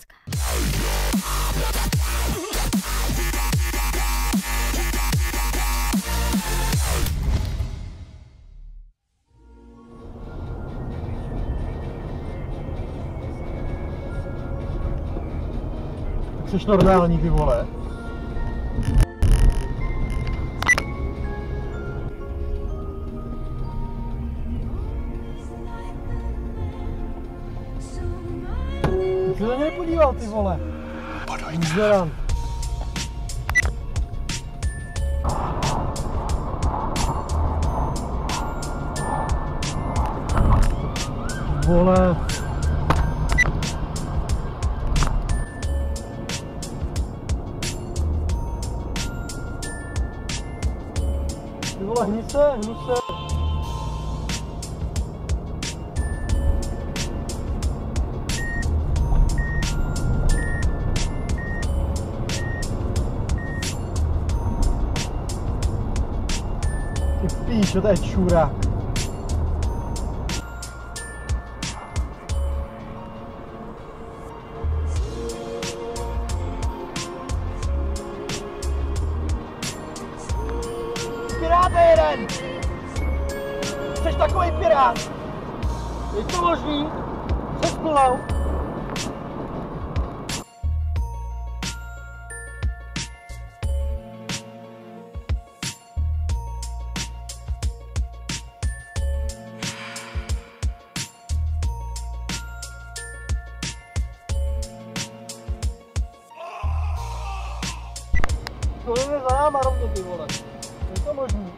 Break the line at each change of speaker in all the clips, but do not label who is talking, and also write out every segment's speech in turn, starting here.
Plzeňská.
Jsi normální, ty vole? Ty se na něj podíval, ty vole. Zderan. Vole. Ty vole, hni se. Ty píčo, to je čurák. Pirát je jeden! Jsi takový pirát! Je to možný? Přes plnou? To je za náma rovně, ty vole. Je to možný?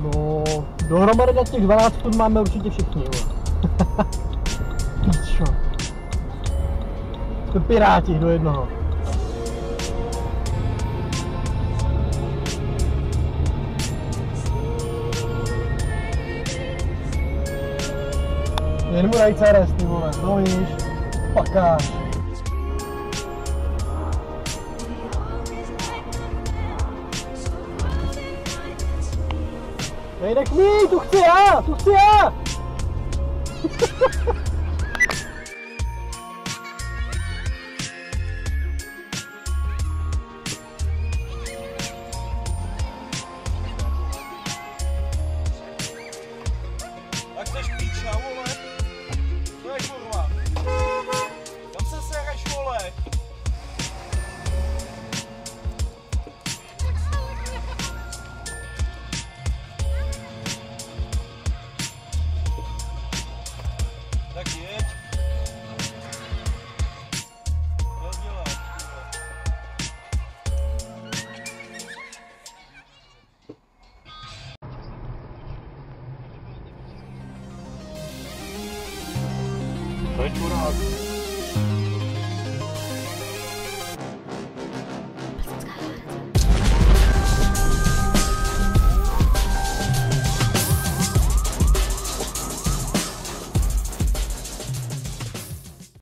No, dohromady na těch 12 tun máme určitě všichni, Píčo. To piráti do jednoho. Jen mu daj CRS, ty vole, no víš, pakáš. Nejde k ní, tu chci já!
Tak chceš píča, vole? To je kurva. Tam se sereš, vole. Tak jeď. Co děláš,
To je čurák.